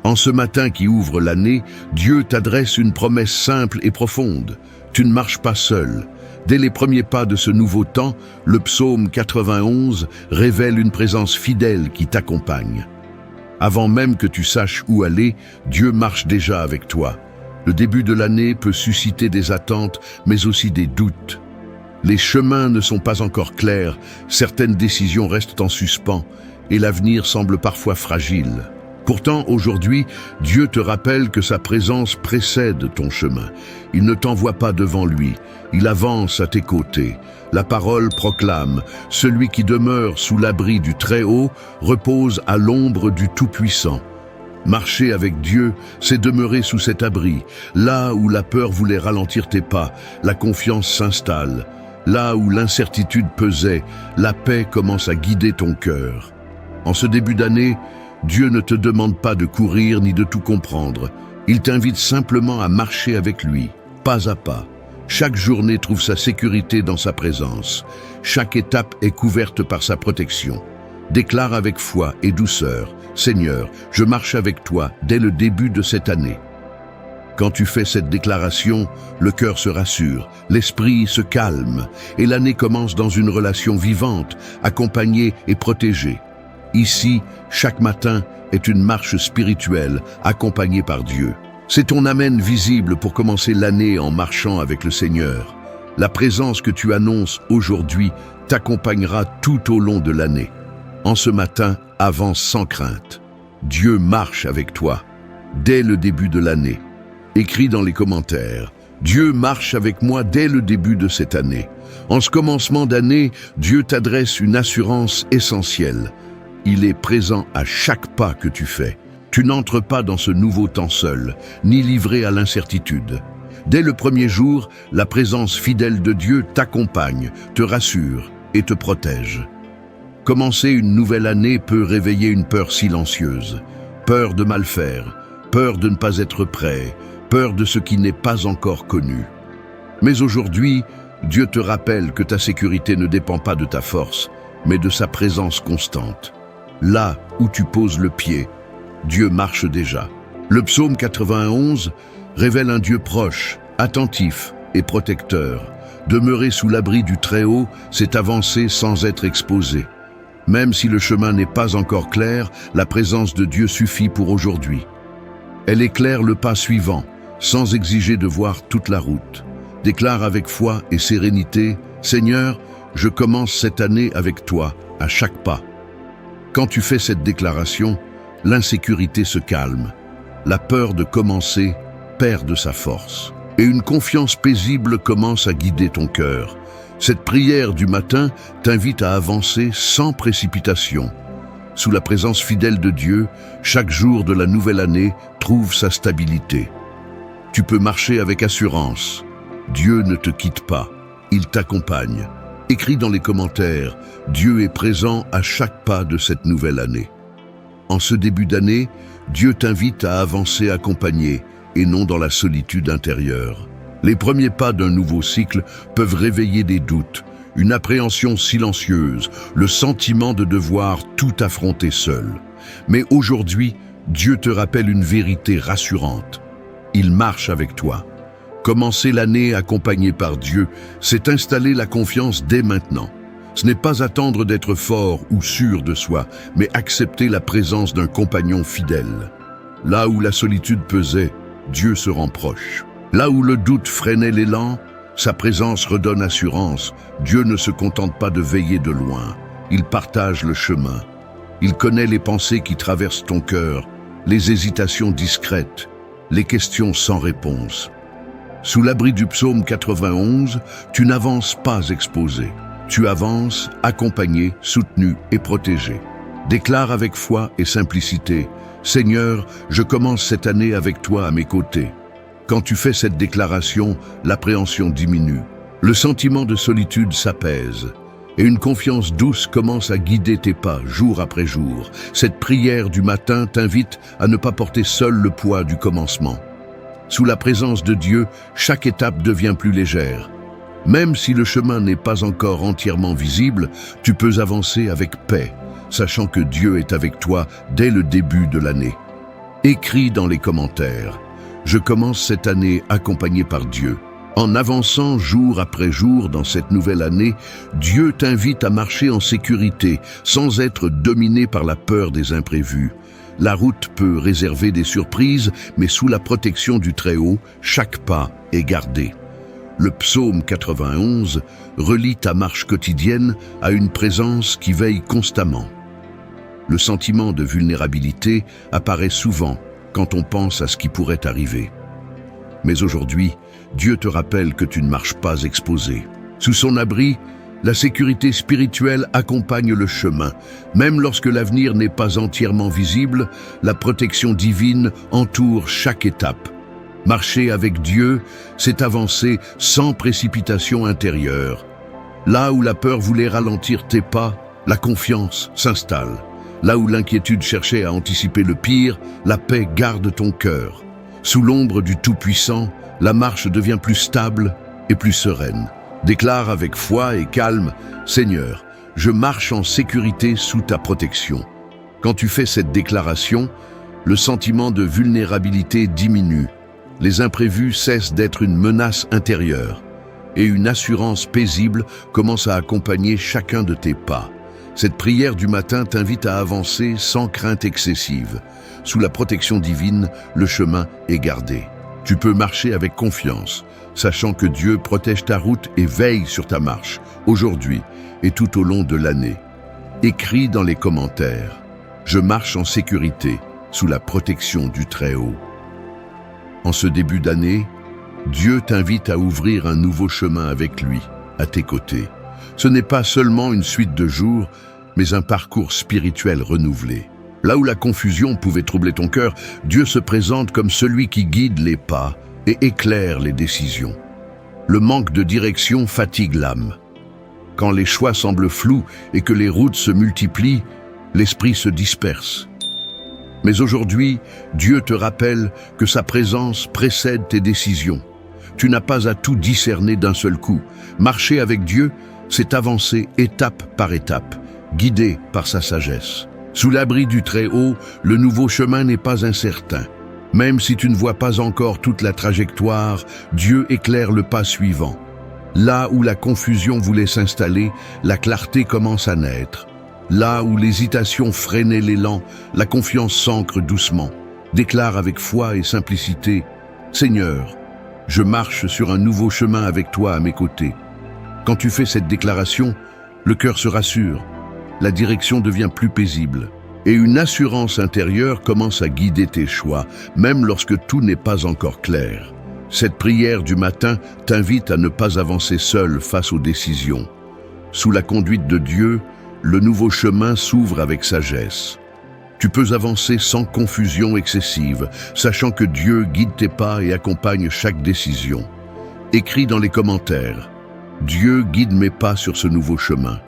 En ce matin qui ouvre l'année, Dieu t'adresse une promesse simple et profonde. Tu ne marches pas seul. Dès les premiers pas de ce nouveau temps, le psaume 91 révèle une présence fidèle qui t'accompagne. Avant même que tu saches où aller, Dieu marche déjà avec toi. Le début de l'année peut susciter des attentes, mais aussi des doutes. Les chemins ne sont pas encore clairs, certaines décisions restent en suspens, et l'avenir semble parfois fragile. Pourtant, aujourd'hui, Dieu te rappelle que sa présence précède ton chemin. Il ne t'envoie pas devant lui, il avance à tes côtés. La parole proclame, « Celui qui demeure sous l'abri du Très-Haut repose à l'ombre du Tout-Puissant ». Marcher avec Dieu, c'est demeurer sous cet abri. Là où la peur voulait ralentir tes pas, la confiance s'installe. Là où l'incertitude pesait, la paix commence à guider ton cœur. En ce début d'année, Dieu ne te demande pas de courir ni de tout comprendre. Il t'invite simplement à marcher avec lui, pas à pas. Chaque journée trouve sa sécurité dans sa présence. Chaque étape est couverte par sa protection. Déclare avec foi et douceur, « Seigneur, je marche avec toi dès le début de cette année ». Quand tu fais cette déclaration, le cœur se rassure, l'esprit se calme et l'année commence dans une relation vivante, accompagnée et protégée. Ici, chaque matin est une marche spirituelle accompagnée par Dieu. C'est ton amen visible pour commencer l'année en marchant avec le Seigneur. La présence que tu annonces aujourd'hui t'accompagnera tout au long de l'année. En ce matin, avance sans crainte. Dieu marche avec toi dès le début de l'année. Écris dans les commentaires, « Dieu marche avec moi dès le début de cette année ». En ce commencement d'année, Dieu t'adresse une assurance essentielle. Il est présent à chaque pas que tu fais. Tu n'entres pas dans ce nouveau temps seul, ni livré à l'incertitude. Dès le premier jour, la présence fidèle de Dieu t'accompagne, te rassure et te protège. Commencer une nouvelle année peut réveiller une peur silencieuse. Peur de mal faire, peur de ne pas être prêt, peur de ce qui n'est pas encore connu. Mais aujourd'hui, Dieu te rappelle que ta sécurité ne dépend pas de ta force, mais de sa présence constante. Là où tu poses le pied, Dieu marche déjà. Le psaume 91 révèle un Dieu proche, attentif et protecteur. Demeurer sous l'abri du Très-Haut, c'est avancer sans être exposé. Même si le chemin n'est pas encore clair, la présence de Dieu suffit pour aujourd'hui. Elle éclaire le pas suivant, sans exiger de voir toute la route. Déclare avec foi et sérénité, « Seigneur, je commence cette année avec toi, à chaque pas ». Quand tu fais cette déclaration, l'insécurité se calme. La peur de commencer perd de sa force. Et une confiance paisible commence à guider ton cœur. Cette prière du matin t'invite à avancer sans précipitation. Sous la présence fidèle de Dieu, chaque jour de la nouvelle année trouve sa stabilité. Tu peux marcher avec assurance. Dieu ne te quitte pas, il t'accompagne. Écris dans les commentaires, Dieu est présent à chaque pas de cette nouvelle année. En ce début d'année, Dieu t'invite à avancer accompagné et non dans la solitude intérieure. Les premiers pas d'un nouveau cycle peuvent réveiller des doutes, une appréhension silencieuse, le sentiment de devoir tout affronter seul. Mais aujourd'hui, Dieu te rappelle une vérité rassurante. Il marche avec toi. Commencer l'année accompagné par Dieu, c'est installer la confiance dès maintenant. Ce n'est pas attendre d'être fort ou sûr de soi, mais accepter la présence d'un compagnon fidèle. Là où la solitude pesait, Dieu se rend proche. Là où le doute freinait l'élan, sa présence redonne assurance. Dieu ne se contente pas de veiller de loin. Il partage le chemin. Il connaît les pensées qui traversent ton cœur, les hésitations discrètes, les questions sans réponse. Sous l'abri du psaume 91, tu n'avances pas exposé. Tu avances accompagné, soutenu et protégé. Déclare avec foi et simplicité, « Seigneur, je commence cette année avec toi à mes côtés ». Quand tu fais cette déclaration, l'appréhension diminue. Le sentiment de solitude s'apaise. Et une confiance douce commence à guider tes pas jour après jour. Cette prière du matin t'invite à ne pas porter seul le poids du commencement. Sous la présence de Dieu, chaque étape devient plus légère. Même si le chemin n'est pas encore entièrement visible, tu peux avancer avec paix, sachant que Dieu est avec toi dès le début de l'année. Écris dans les commentaires. Je commence cette année accompagné par Dieu. En avançant jour après jour dans cette nouvelle année, Dieu t'invite à marcher en sécurité, sans être dominé par la peur des imprévus. La route peut réserver des surprises, mais sous la protection du Très-Haut, chaque pas est gardé. Le psaume 91 relie ta marche quotidienne à une présence qui veille constamment. Le sentiment de vulnérabilité apparaît souvent quand on pense à ce qui pourrait arriver. Mais aujourd'hui, Dieu te rappelle que tu ne marches pas exposé. Sous son abri, la sécurité spirituelle accompagne le chemin. Même lorsque l'avenir n'est pas entièrement visible, la protection divine entoure chaque étape. Marcher avec Dieu, c'est avancer sans précipitation intérieure. Là où la peur voulait ralentir tes pas, la confiance s'installe. Là où l'inquiétude cherchait à anticiper le pire, la paix garde ton cœur. Sous l'ombre du Tout-Puissant, la marche devient plus stable et plus sereine. Déclare avec foi et calme, « Seigneur, je marche en sécurité sous ta protection. » Quand tu fais cette déclaration, le sentiment de vulnérabilité diminue. Les imprévus cessent d'être une menace intérieure et une assurance paisible commence à accompagner chacun de tes pas. Cette prière du matin t'invite à avancer sans crainte excessive. Sous la protection divine, le chemin est gardé. Tu peux marcher avec confiance, sachant que Dieu protège ta route et veille sur ta marche, aujourd'hui et tout au long de l'année. Écris dans les commentaires « Je marche en sécurité, sous la protection du Très-Haut ». En ce début d'année, Dieu t'invite à ouvrir un nouveau chemin avec lui, à tes côtés. Ce n'est pas seulement une suite de jours, mais un parcours spirituel renouvelé. Là où la confusion pouvait troubler ton cœur, Dieu se présente comme celui qui guide les pas et éclaire les décisions. Le manque de direction fatigue l'âme. Quand les choix semblent flous et que les routes se multiplient, l'esprit se disperse. Mais aujourd'hui, Dieu te rappelle que sa présence précède tes décisions. Tu n'as pas à tout discerner d'un seul coup. Marcher avec Dieu, c'est avancer étape par étape, guidé par sa sagesse. Sous l'abri du Très-Haut, le nouveau chemin n'est pas incertain. Même si tu ne vois pas encore toute la trajectoire, Dieu éclaire le pas suivant. Là où la confusion voulait s'installer, la clarté commence à naître. Là où l'hésitation freinait l'élan, la confiance s'ancre doucement. Déclare avec foi et simplicité, « Seigneur, je marche sur un nouveau chemin avec toi à mes côtés. » Quand tu fais cette déclaration, le cœur se rassure, la direction devient plus paisible et une assurance intérieure commence à guider tes choix, même lorsque tout n'est pas encore clair. Cette prière du matin t'invite à ne pas avancer seul face aux décisions. Sous la conduite de Dieu, le nouveau chemin s'ouvre avec sagesse. Tu peux avancer sans confusion excessive, sachant que Dieu guide tes pas et accompagne chaque décision. Écris dans les commentaires, « Dieu guide mes pas sur ce nouveau chemin. »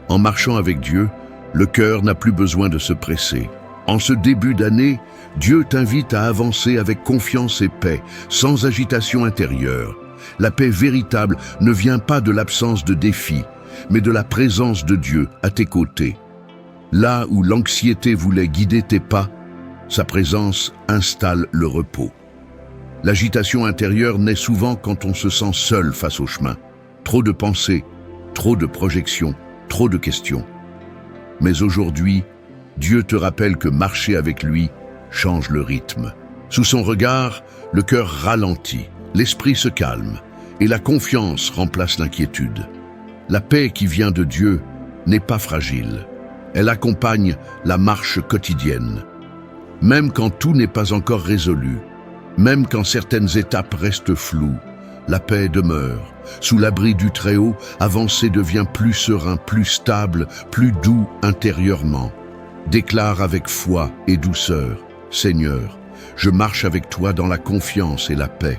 En marchant avec Dieu, le cœur n'a plus besoin de se presser. En ce début d'année, Dieu t'invite à avancer avec confiance et paix, sans agitation intérieure. La paix véritable ne vient pas de l'absence de défis, mais de la présence de Dieu à tes côtés. Là où l'anxiété voulait guider tes pas, sa présence installe le repos. L'agitation intérieure naît souvent quand on se sent seul face au chemin. Trop de pensées, trop de projections, trop de questions. Mais aujourd'hui, Dieu te rappelle que marcher avec lui change le rythme. Sous son regard, le cœur ralentit, l'esprit se calme et la confiance remplace l'inquiétude. La paix qui vient de Dieu n'est pas fragile. Elle accompagne la marche quotidienne. Même quand tout n'est pas encore résolu, même quand certaines étapes restent floues, la paix demeure. Sous l'abri du Très-Haut, avancer devient plus serein, plus stable, plus doux intérieurement. Déclare avec foi et douceur, « Seigneur, je marche avec toi dans la confiance et la paix. »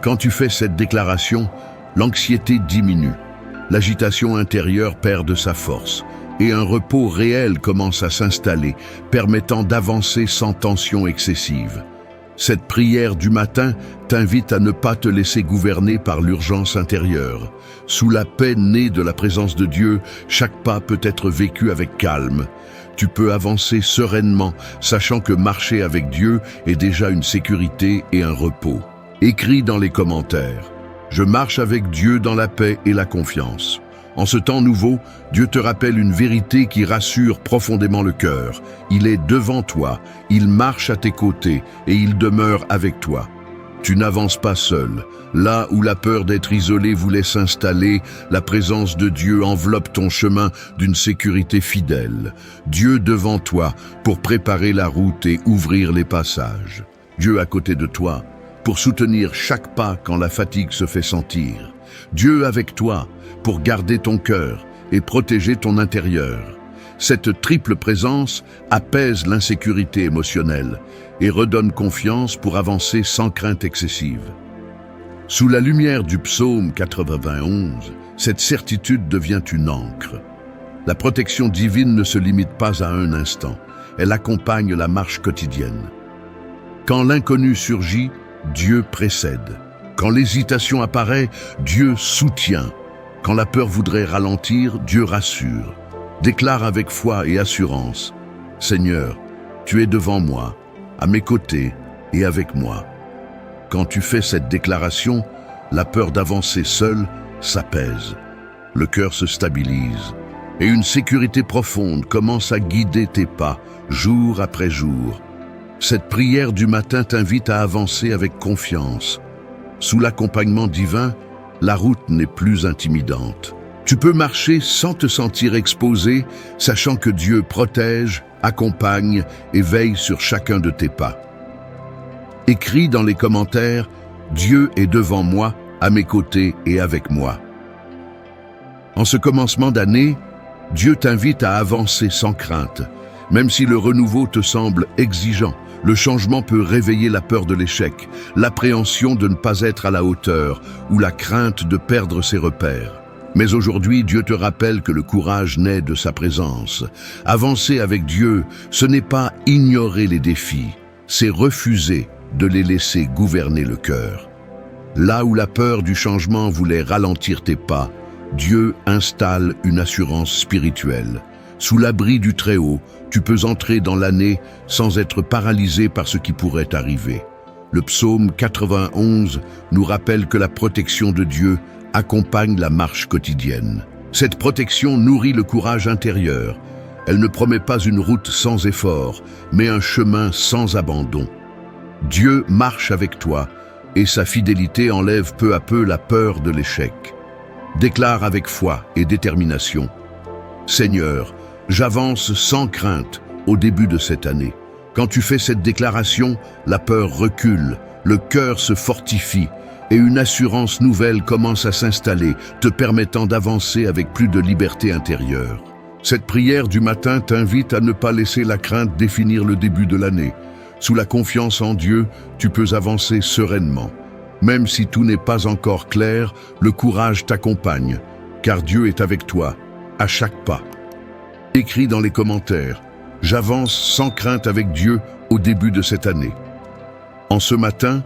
Quand tu fais cette déclaration, l'anxiété diminue, l'agitation intérieure perd de sa force et un repos réel commence à s'installer, permettant d'avancer sans tension excessive. Cette prière du matin t'invite à ne pas te laisser gouverner par l'urgence intérieure. Sous la paix née de la présence de Dieu, chaque pas peut être vécu avec calme. tu peux avancer sereinement, sachant que marcher avec Dieu est déjà une sécurité et un repos. Écris dans les commentaires: je marche avec Dieu dans la paix et la confiance. En ce temps nouveau, Dieu te rappelle une vérité qui rassure profondément le cœur. Il est devant toi, il marche à tes côtés et il demeure avec toi. Tu n'avances pas seul. Là où la peur d'être isolé voulait s'installer, la présence de Dieu enveloppe ton chemin d'une sécurité fidèle. Dieu devant toi pour préparer la route et ouvrir les passages. Dieu à côté de toi pour soutenir chaque pas quand la fatigue se fait sentir. Dieu avec toi pour garder ton cœur et protéger ton intérieur. Cette triple présence apaise l'insécurité émotionnelle et redonne confiance pour avancer sans crainte excessive. Sous la lumière du psaume 91, cette certitude devient une ancre. La protection divine ne se limite pas à un instant, elle accompagne la marche quotidienne. Quand l'inconnu surgit, Dieu précède. Quand l'hésitation apparaît, Dieu soutient. Quand la peur voudrait ralentir, Dieu rassure. Déclare avec foi et assurance: Seigneur, tu es devant moi, à mes côtés et avec moi. Quand tu fais cette déclaration, la peur d'avancer seul s'apaise. Le cœur se stabilise et une sécurité profonde commence à guider tes pas, jour après jour. Cette prière du matin t'invite à avancer avec confiance. Sous l'accompagnement divin, la route n'est plus intimidante. Tu peux marcher sans te sentir exposé, sachant que Dieu protège, accompagne et veille sur chacun de tes pas. Écris dans les commentaires: Dieu est devant moi, à mes côtés et avec moi. En ce commencement d'année, Dieu t'invite à avancer sans crainte. Même si le renouveau te semble exigeant, le changement peut réveiller la peur de l'échec, l'appréhension de ne pas être à la hauteur ou la crainte de perdre ses repères. Mais aujourd'hui, Dieu te rappelle que le courage naît de sa présence. Avancer avec Dieu, ce n'est pas ignorer les défis, c'est refuser de les laisser gouverner le cœur. Là où la peur du changement voulait ralentir tes pas, Dieu installe une assurance spirituelle. Sous l'abri du Très-Haut, tu peux entrer dans l'année sans être paralysé par ce qui pourrait arriver. Le psaume 91 nous rappelle que la protection de Dieu accompagne la marche quotidienne. Cette protection nourrit le courage intérieur. Elle ne promet pas une route sans effort, mais un chemin sans abandon. Dieu marche avec toi et sa fidélité enlève peu à peu la peur de l'échec. Déclare avec foi et détermination: Seigneur, j'avance sans crainte au début de cette année. Quand tu fais cette déclaration, la peur recule, le cœur se fortifie et une assurance nouvelle commence à s'installer, te permettant d'avancer avec plus de liberté intérieure. Cette prière du matin t'invite à ne pas laisser la crainte définir le début de l'année. Sous la confiance en Dieu, tu peux avancer sereinement. Même si tout n'est pas encore clair, le courage t'accompagne, car Dieu est avec toi, à chaque pas. Écris dans les commentaires: j'avance sans crainte avec Dieu au début de cette année. En ce matin,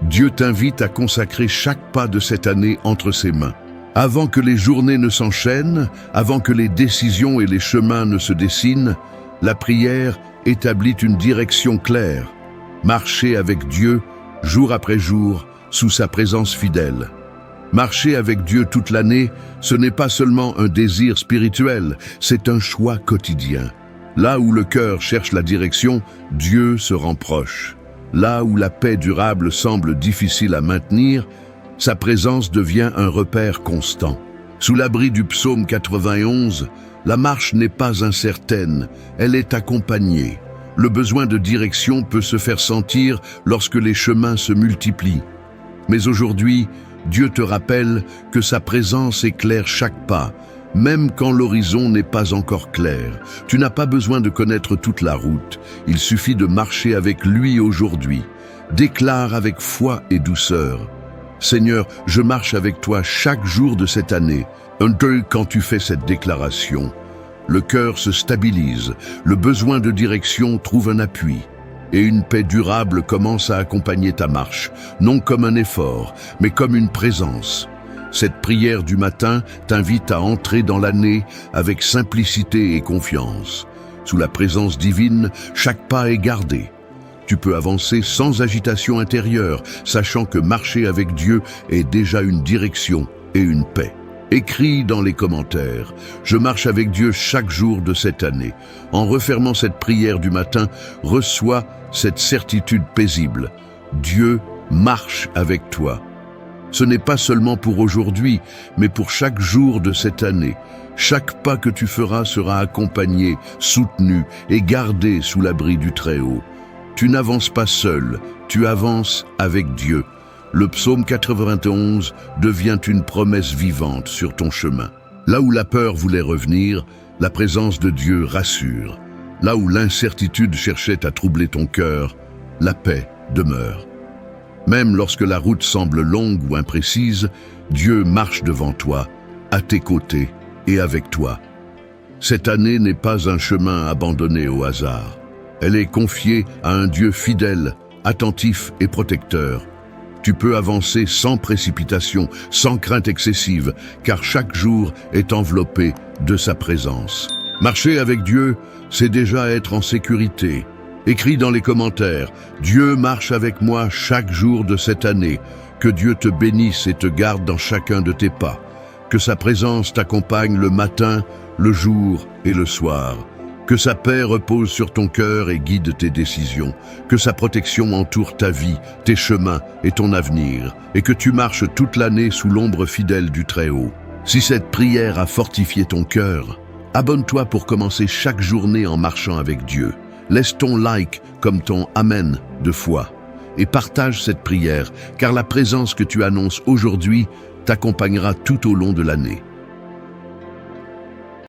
Dieu t'invite à consacrer chaque pas de cette année entre ses mains. Avant que les journées ne s'enchaînent, avant que les décisions et les chemins ne se dessinent, la prière établit une direction claire. Marcher avec Dieu, jour après jour, sous sa présence fidèle. Marcher avec Dieu toute l'année, ce n'est pas seulement un désir spirituel, c'est un choix quotidien. Là où le cœur cherche la direction, Dieu se rend proche. Là où la paix durable semble difficile à maintenir, sa présence devient un repère constant. Sous l'abri du psaume 91, la marche n'est pas incertaine, elle est accompagnée. Le besoin de direction peut se faire sentir lorsque les chemins se multiplient. Mais aujourd'hui, Dieu te rappelle que sa présence éclaire chaque pas, même quand l'horizon n'est pas encore clair. Tu n'as pas besoin de connaître toute la route, il suffit de marcher avec lui aujourd'hui. Déclare avec foi et douceur: Seigneur, je marche avec toi chaque jour de cette année. Quand tu fais cette déclaration, le cœur se stabilise, le besoin de direction trouve un appui. Et une paix durable commence à accompagner ta marche, non comme un effort, mais comme une présence. Cette prière du matin t'invite à entrer dans l'année avec simplicité et confiance. Sous la présence divine, chaque pas est gardé. Tu peux avancer sans agitation intérieure, sachant que marcher avec Dieu est déjà une direction et une paix. Écris dans les commentaires « Je marche avec Dieu chaque jour de cette année ». En refermant cette prière du matin, reçois cette certitude paisible. Dieu marche avec toi. Ce n'est pas seulement pour aujourd'hui, mais pour chaque jour de cette année. Chaque pas que tu feras sera accompagné, soutenu et gardé sous l'abri du Très-Haut. Tu n'avances pas seul, tu avances avec Dieu. Le psaume 91 devient une promesse vivante sur ton chemin. Là où la peur voulait revenir, la présence de Dieu rassure. Là où l'incertitude cherchait à troubler ton cœur, la paix demeure. Même lorsque la route semble longue ou imprécise, Dieu marche devant toi, à tes côtés et avec toi. Cette année n'est pas un chemin abandonné au hasard. Elle est confiée à un Dieu fidèle, attentif et protecteur. Tu peux avancer sans précipitation, sans crainte excessive, car chaque jour est enveloppé de sa présence. Marcher avec Dieu, c'est déjà être en sécurité. Écris dans les commentaires « Dieu marche avec moi chaque jour de cette année ». Que Dieu te bénisse et te garde dans chacun de tes pas. Que sa présence t'accompagne le matin, le jour et le soir. Que sa paix repose sur ton cœur et guide tes décisions. Que sa protection entoure ta vie, tes chemins et ton avenir. Et que tu marches toute l'année sous l'ombre fidèle du Très-Haut. Si cette prière a fortifié ton cœur, abonne-toi pour commencer chaque journée en marchant avec Dieu. Laisse ton like comme ton Amen de foi. Et partage cette prière, car la présence que tu annonces aujourd'hui t'accompagnera tout au long de l'année.